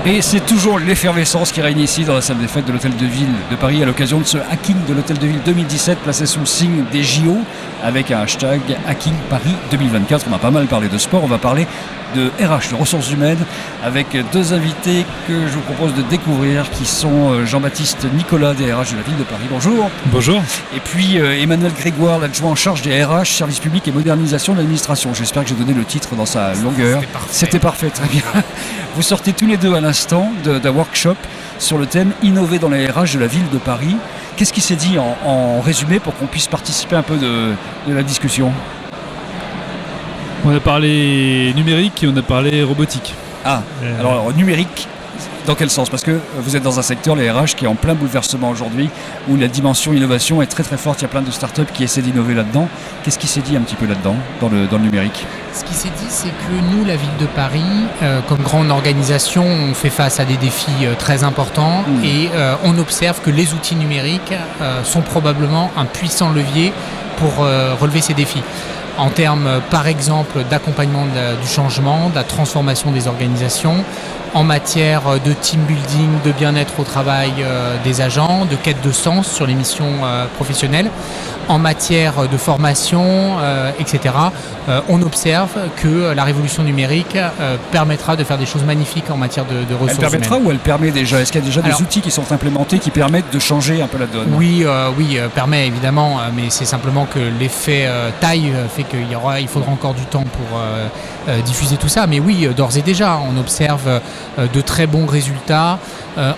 Et c'est toujours l'effervescence qui règne ici dans la salle des fêtes de l'Hôtel de Ville de Paris à l'occasion de ce Hacking de l'Hôtel de Ville 2017 placé sous le signe des JO avec un hashtag Hacking Paris 2024. On a pas mal parlé de sport, on va parler de RH, de ressources humaines, avec deux invités que je vous propose de découvrir qui sont Jean-Baptiste Nicolas des RH de la Ville de Paris. Bonjour. Bonjour. Et puis Emmanuel Grégoire, l'adjoint en charge des RH, services publics et modernisation de l'administration. J'espère que j'ai donné le titre dans sa longueur. C'était parfait, très bien. Vous sortez tous les deux à l'instant d'un workshop sur le thème Innover dans les RH de la Ville de Paris. Qu'est-ce qui s'est dit en résumé pour qu'on puisse participer un peu de la discussion ? On a parlé numérique et on a parlé robotique. Alors numérique, dans quel sens ? Parce que vous êtes dans un secteur, les RH, qui est en plein bouleversement aujourd'hui, où la dimension innovation est très très forte. Il y a plein de startups qui essaient d'innover là-dedans. Qu'est-ce qui s'est dit un petit peu là-dedans, dans le nous-numérique ? Ce qui s'est dit, c'est que nous, la Ville de Paris, comme grande organisation, on fait face à des défis très importants et on observe que les outils numériques sont probablement un puissant levier pour relever ces défis. En termes, par exemple, d'accompagnement du changement, de la transformation des organisations, en matière de team building, de bien-être au travail des agents, de quête de sens sur les missions professionnelles, en matière de formation, etc. On observe que la révolution numérique permettra de faire des choses magnifiques en matière de ressources humaines. Elle permettra ou elle permet déjà ? Est-ce qu'il y a déjà des outils qui sont implémentés qui permettent de changer un peu la donne ? Oui, permet évidemment, mais c'est simplement que l'effet taille fait qu'il faudra encore du temps pour diffuser tout ça. Mais oui, d'ores et déjà, on observe de très bons résultats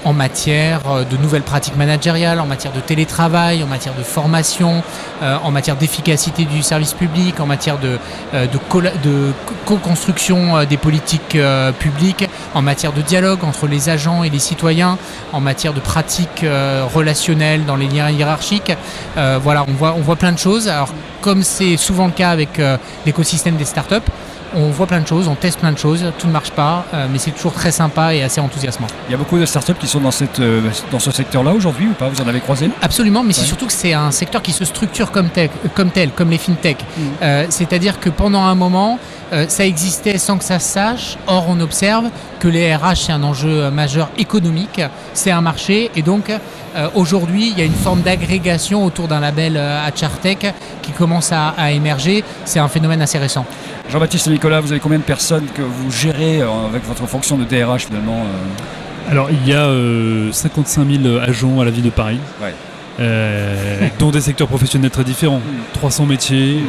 en matière de nouvelles pratiques managériales, en matière de télétravail, en matière de formation, en matière d'efficacité du service public, en matière de co-construction des politiques publiques, en matière de dialogue entre les agents et les citoyens, en matière de pratiques relationnelles dans les liens hiérarchiques. Voilà, on voit plein de choses. Alors, comme c'est souvent le cas avec l'écosystème des startups, on voit plein de choses, on teste plein de choses, tout ne marche pas, mais c'est toujours très sympa et assez enthousiasmant. Il y a beaucoup de startups qui sont dans ce secteur-là aujourd'hui ou pas ? Vous en avez croisé ? Absolument, mais c'est surtout que c'est un secteur qui se structure comme tel, comme les fintech. C'est-à-dire que pendant un moment, ça existait sans que ça se sache. Or, on observe que les RH, c'est un enjeu majeur économique, c'est un marché, et donc aujourd'hui, il y a une forme d'agrégation autour d'un label HRTech qui commence à émerger. C'est un phénomène assez récent. Jean-Baptiste Nicolas, vous avez combien de personnes que vous gérez avec votre fonction de DRH finalement Alors, il y a 55 000 agents à la Ville de Paris. Ouais. Dans des secteurs professionnels très différents. 300 métiers,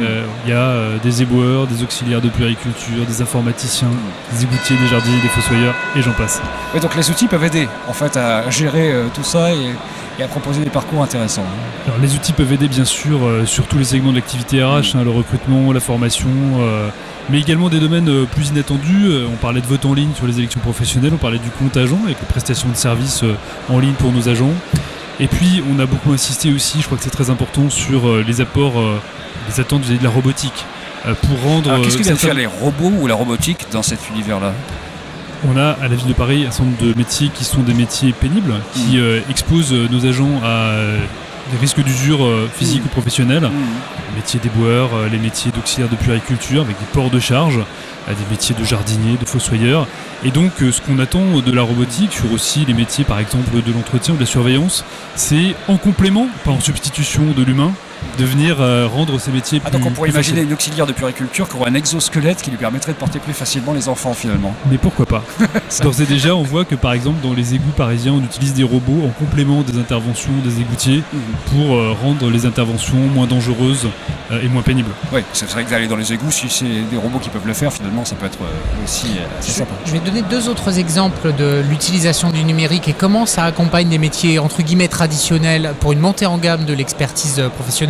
il y a des éboueurs, des auxiliaires de puériculture, des informaticiens, des égoutiers, des jardiniers, des fossoyeurs, et j'en passe. Oui, donc les outils peuvent aider en fait à gérer tout ça et à proposer des parcours intéressants. Alors, les outils peuvent aider bien sûr sur tous les segments de l'activité RH, le recrutement, la formation, mais également des domaines plus inattendus. On parlait de vote en ligne sur les élections professionnelles, on parlait du compte agent avec les prestations de services en ligne pour nos agents. Et puis, on a beaucoup insisté aussi, je crois que c'est très important, sur les apports, les attentes vis-à-vis de la robotique. Pour rendre. Alors, qu'est-ce que viennent faire les robots ou la robotique dans cet univers-là ? On a à la Ville de Paris un certain nombre de métiers qui sont des métiers pénibles, qui exposent nos agents à des risques d'usure physique ou professionnelle. Les métiers d'éboueurs, les métiers d'auxiliaires de puériculture avec des ports de charge, des métiers de jardiniers, de fossoyeurs. Et donc ce qu'on attend de la robotique sur aussi les métiers par exemple de l'entretien ou de la surveillance, c'est en complément, pas en substitution de l'humain, de venir rendre ces métiers plus... donc on pourrait imaginer une auxiliaire de puériculture qui aurait un exosquelette qui lui permettrait de porter plus facilement les enfants finalement. Mais pourquoi pas. D'ores et déjà, on voit que par exemple dans les égouts parisiens, on utilise des robots en complément des interventions des égoutiers pour rendre les interventions moins dangereuses et moins pénibles. Oui, c'est vrai que d'aller dans les égouts, si c'est des robots qui peuvent le faire, finalement ça peut être aussi assez sympa. Je vais donner deux autres exemples de l'utilisation du numérique et comment ça accompagne des métiers entre guillemets traditionnels pour une montée en gamme de l'expertise professionnelle.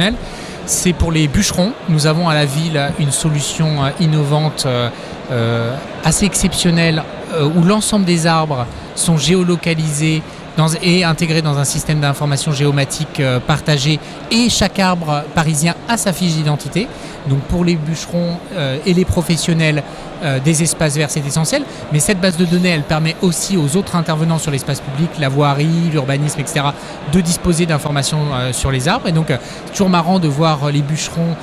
C'est pour les bûcherons. Nous avons à la ville une solution innovante assez exceptionnelle où l'ensemble des arbres sont géolocalisés et intégrés dans un système d'information géomatique partagé, et chaque arbre parisien a sa fiche d'identité. Donc pour les bûcherons et les professionnels, des espaces verts, c'est essentiel. Mais cette base de données, elle permet aussi aux autres intervenants sur l'espace public, la voirie, l'urbanisme, etc., de disposer d'informations sur les arbres. Et donc, c'est toujours marrant de voir les bûcherons,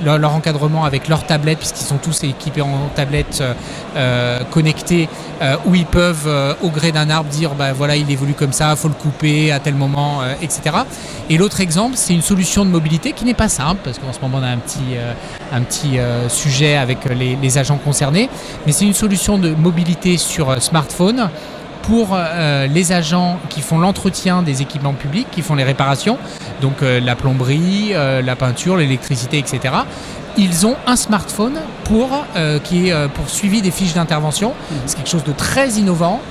leur encadrement avec leurs tablettes, puisqu'ils sont tous équipés en tablettes connectées, où ils peuvent, au gré d'un arbre, dire voilà, il évolue comme ça, il faut le couper à tel moment, etc. Et l'autre exemple, c'est une solution de mobilité qui n'est pas simple, parce qu'en ce moment, on a un petit sujet avec les agents concernés, mais c'est une solution de mobilité sur smartphone pour les agents qui font l'entretien des équipements publics, qui font les réparations, donc la plomberie, la peinture, l'électricité, etc. Ils ont un smartphone qui est pour suivi des fiches d'intervention. C'est quelque chose de très innovant.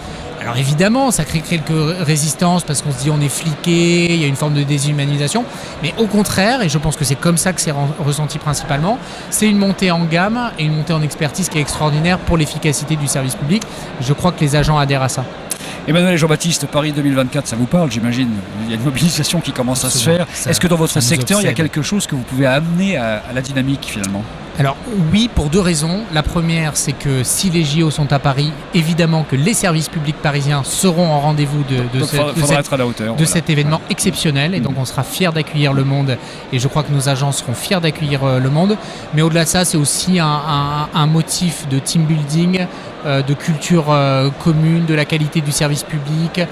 Alors évidemment, ça crée quelques résistances parce qu'on se dit on est fliqué, il y a une forme de déshumanisation. Mais au contraire, et je pense que c'est comme ça que c'est ressenti principalement, c'est une montée en gamme et une montée en expertise qui est extraordinaire pour l'efficacité du service public. Je crois que les agents adhèrent à ça. Emmanuel et Jean-Baptiste, Paris 2024, ça vous parle, j'imagine. Il y a une mobilisation qui commence à se faire. Est-ce que dans votre secteur, il y a quelque chose que vous pouvez amener à la dynamique finalement ? Alors oui, pour deux raisons. La première, c'est que si les JO sont à Paris, évidemment que les services publics parisiens seront en rendez-vous de cet événement exceptionnel. Et donc on sera fiers d'accueillir le monde. Et je crois que nos agents seront fiers d'accueillir le monde. Mais au-delà de ça, c'est aussi un motif de team building, de culture commune, de la qualité du service public,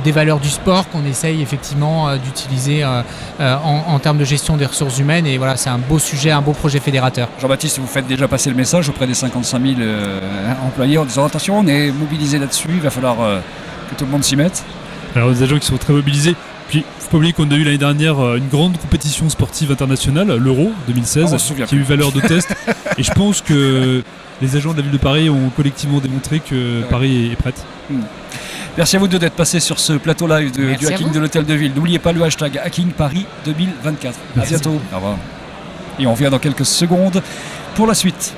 des valeurs du sport qu'on essaye effectivement d'utiliser en termes de gestion des ressources humaines. Et voilà, c'est un beau sujet, un beau projet fédérateur. Jean-Baptiste, vous faites déjà passer le message auprès des 55 000 employés en disant attention, on est mobilisés là-dessus, il va falloir que tout le monde s'y mette. Alors des agents qui sont très mobilisés. Puis, il ne faut pas oublier qu'on a eu l'année dernière une grande compétition sportive internationale, l'Euro 2016, qui a eu valeur de test. Et je pense que les agents de la ville de Paris ont collectivement démontré que Paris est prête. Merci à vous deux d'être passés sur ce plateau live du hacking de l'Hôtel de Ville. N'oubliez pas le hashtag Hacking Paris 2024. À bientôt. Au revoir. Et on revient dans quelques secondes pour la suite.